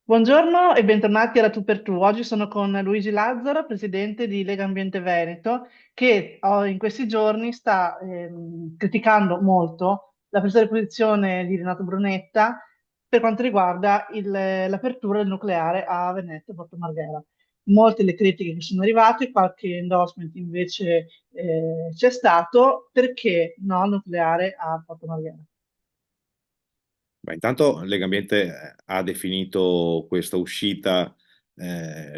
Buongiorno e bentornati alla Tu per Tu. Oggi sono con Luigi Lazzaro, presidente di Lega Ambiente Veneto, che in questi giorni sta criticando molto la presa di posizione di Renato Brunetta per quanto riguarda l'apertura del nucleare a Venezia e Porto Marghera. Molte le critiche che sono arrivate, qualche endorsement invece c'è stato. Perché no al nucleare a Porto Marghera? Beh, intanto Legambiente ha definito questa uscita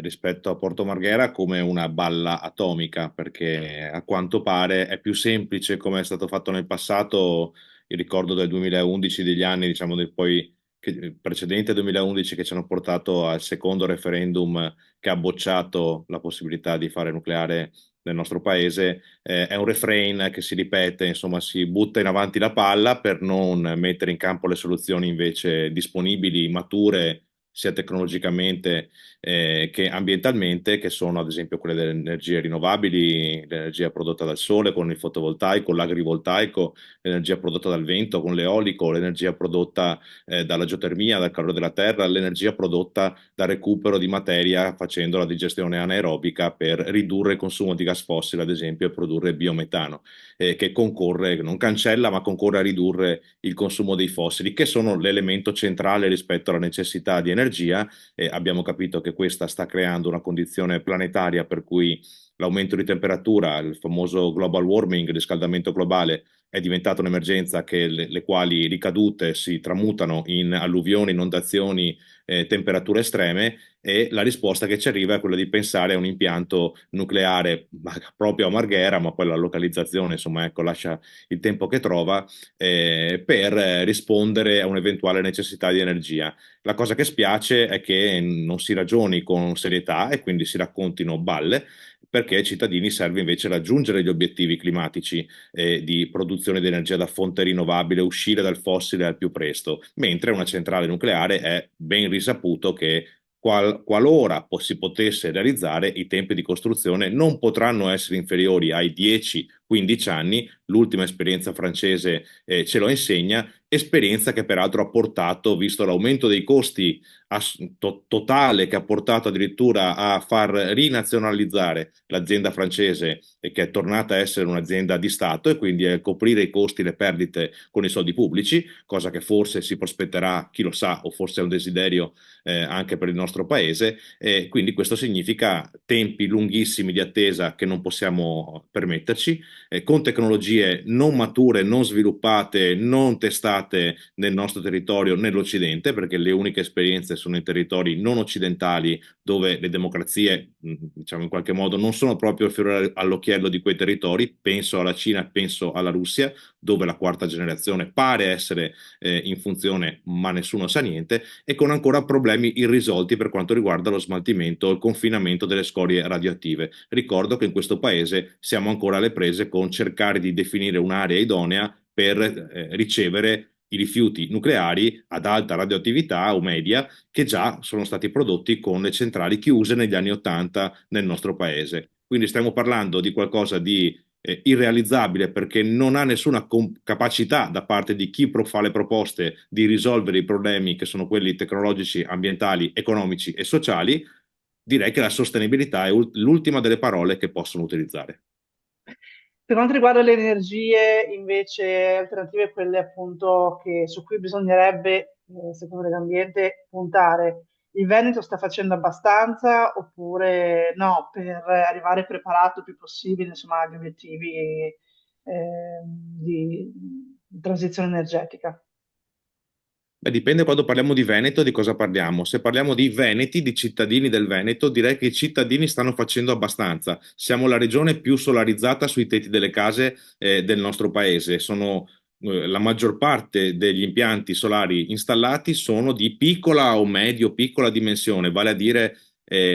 rispetto a Porto Marghera come una balla atomica, perché a quanto pare è più semplice come è stato fatto nel passato. Il ricordo del 2011, degli anni, diciamo, precedenti al 2011, che ci hanno portato al secondo referendum che ha bocciato la possibilità di fare nucleare nel nostro paese. È un refrain che si ripete, insomma, si butta in avanti la palla per non mettere in campo le soluzioni invece disponibili, mature, sia tecnologicamente che ambientalmente, che sono ad esempio quelle delle energie rinnovabili, l'energia prodotta dal sole con il fotovoltaico, l'agrivoltaico, l'energia prodotta dal vento con l'eolico, l'energia prodotta dalla geotermia, dal calore della terra, l'energia prodotta dal recupero di materia facendo la digestione anaerobica per ridurre il consumo di gas fossile, ad esempio, e produrre biometano, che concorre, non cancella, ma concorre a ridurre il consumo dei fossili, che sono l'elemento centrale rispetto alla necessità di energia. Abbiamo capito che questa sta creando una condizione planetaria per cui l'aumento di temperatura, il famoso global warming, il riscaldamento globale, è diventata un'emergenza che le quali ricadute si tramutano in alluvioni, inondazioni, temperature estreme, e la risposta che ci arriva è quella di pensare a un impianto nucleare proprio a Marghera, ma poi la localizzazione, insomma, ecco, lascia il tempo che trova, per rispondere a un'eventuale necessità di energia. La cosa che spiace è che non si ragioni con serietà e quindi si raccontino balle, perché ai cittadini serve invece raggiungere gli obiettivi climatici di produzione di energia da fonte rinnovabile, uscire dal fossile al più presto, mentre una centrale nucleare è ben risaputo che qualora si potesse realizzare, i tempi di costruzione non potranno essere inferiori ai 10-15 anni. L'ultima esperienza francese ce lo insegna, esperienza che peraltro ha portato, visto l'aumento dei costi totale, che ha portato addirittura a far rinazionalizzare l'azienda francese, e che è tornata a essere un'azienda di Stato, e quindi a coprire i costi, le perdite con i soldi pubblici, cosa che forse si prospetterà, chi lo sa, o forse è un desiderio anche per il nostro paese. Quindi questo significa tempi lunghissimi di attesa che non possiamo permetterci, con tecnologie non mature, non sviluppate, non testate nel nostro territorio, nell'Occidente, perché le uniche esperienze sono in territori non occidentali, dove le democrazie, diciamo, in qualche modo non sono proprio il fiore all'occhiello di quei territori. Penso alla Cina, penso alla Russia, dove la quarta generazione pare essere in funzione, ma nessuno sa niente, e con ancora problemi irrisolti per quanto riguarda lo smaltimento e il confinamento delle scorie radioattive. Ricordo che in questo paese siamo ancora alle prese con cercare di definire un'area idonea per ricevere i rifiuti nucleari ad alta radioattività o media, che già sono stati prodotti con le centrali chiuse negli anni '80 nel nostro paese. Quindi stiamo parlando di qualcosa di irrealizzabile, perché non ha nessuna capacità da parte di chi fa le proposte di risolvere i problemi che sono quelli tecnologici, ambientali, economici e sociali. Direi che la sostenibilità è l'ultima delle parole che possono utilizzare. Per quanto riguarda le energie invece alternative, quelle appunto su cui bisognerebbe, secondo l'ambiente, puntare, il Veneto sta facendo abbastanza oppure no, per arrivare preparato il più possibile, insomma, agli obiettivi di transizione energetica? Beh, dipende quando parliamo di Veneto di cosa parliamo. Se parliamo di veneti, di cittadini del Veneto, direi che i cittadini stanno facendo abbastanza. Siamo la regione più solarizzata sui tetti delle case del nostro paese. La maggior parte degli impianti solari installati sono di piccola o medio-piccola dimensione, vale a dire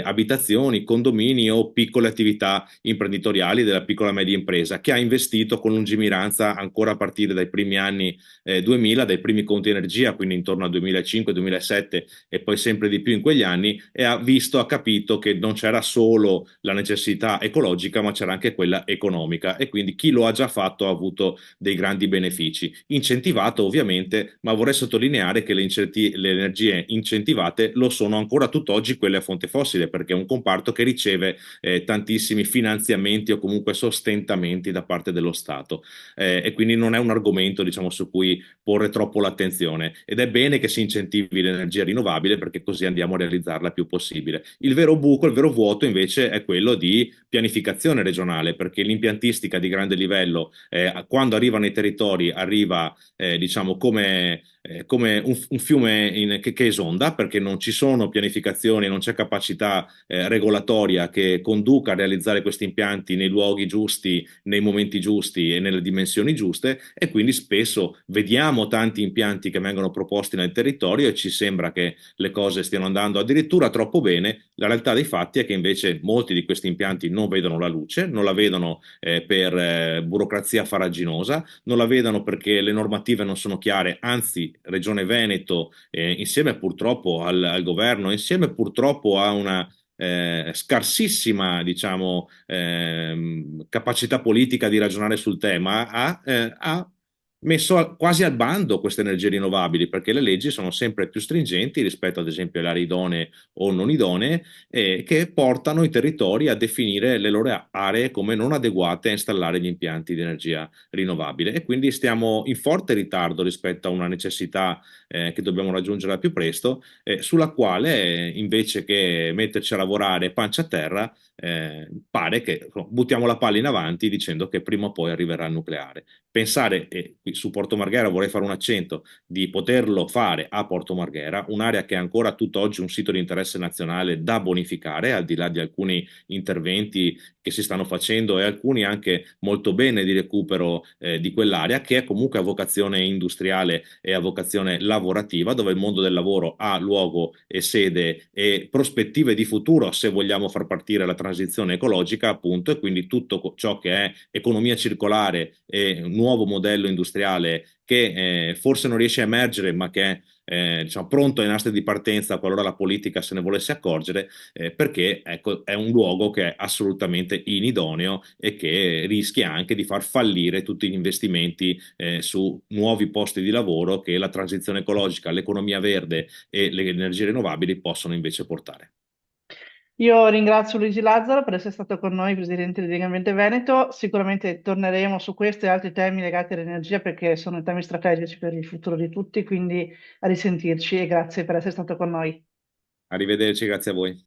abitazioni, condomini o piccole attività imprenditoriali della piccola e media impresa, che ha investito con lungimiranza ancora a partire dai primi anni 2000, dai primi conti energia, quindi intorno al 2005-2007 e poi sempre di più in quegli anni, e ha visto, ha capito che non c'era solo la necessità ecologica, ma c'era anche quella economica, e quindi chi lo ha già fatto ha avuto dei grandi benefici. Incentivato ovviamente, ma vorrei sottolineare che le energie incentivate lo sono ancora tutt'oggi quelle a fonte fossile, perché è un comparto che riceve tantissimi finanziamenti o comunque sostentamenti da parte dello Stato, e quindi non è un argomento, diciamo, su cui porre troppo l'attenzione, ed è bene che si incentivi l'energia rinnovabile perché così andiamo a realizzarla il più possibile. Il vero buco, il vero vuoto invece è quello di pianificazione regionale, perché l'impiantistica di grande livello, quando arriva nei territori, arriva diciamo come un fiume che esonda, perché non ci sono pianificazioni, non c'è capacità regolatoria che conduca a realizzare questi impianti nei luoghi giusti, nei momenti giusti e nelle dimensioni giuste, e quindi spesso vediamo tanti impianti che vengono proposti nel territorio e ci sembra che le cose stiano andando addirittura troppo bene. La realtà dei fatti è che invece molti di questi impianti non vedono la luce, non la vedono per burocrazia farraginosa, non la vedono perché le normative non sono chiare, anzi Regione Veneto, insieme purtroppo al governo, insieme purtroppo a una scarsissima, diciamo, capacità politica di ragionare sul tema, ha messo quasi al bando queste energie rinnovabili, perché le leggi sono sempre più stringenti rispetto ad esempio alle aree idonee o non idonee, che portano i territori a definire le loro aree come non adeguate a installare gli impianti di energia rinnovabile, e quindi stiamo in forte ritardo rispetto a una necessità che dobbiamo raggiungere al più presto, sulla quale invece che metterci a lavorare pancia a terra, pare che buttiamo la palla in avanti dicendo che prima o poi arriverà il nucleare. Pensare, e qui su Porto Marghera vorrei fare un accento, di poterlo fare a Porto Marghera, un'area che è ancora tutt'oggi un sito di interesse nazionale da bonificare, al di là di alcuni interventi che si stanno facendo e alcuni anche molto bene di recupero di quell'area, che è comunque a vocazione industriale e a vocazione lavorativa, dove il mondo del lavoro ha luogo e sede e prospettive di futuro se vogliamo far partire la transizione ecologica, appunto, e quindi tutto ciò che è economia circolare e nuovo modello industriale che forse non riesce a emergere, ma che è diciamo, pronto ai nastri di partenza qualora la politica se ne volesse accorgere, perché ecco, è un luogo che è assolutamente inidoneo e che rischia anche di far fallire tutti gli investimenti su nuovi posti di lavoro che la transizione ecologica, l'economia verde e le energie rinnovabili possono invece portare. Io ringrazio Luigi Lazzaro per essere stato con noi, presidente di Lega Ambiente Veneto. Sicuramente torneremo su questo e altri temi legati all'energia perché sono temi strategici per il futuro di tutti, quindi a risentirci e grazie per essere stato con noi. Arrivederci, grazie a voi.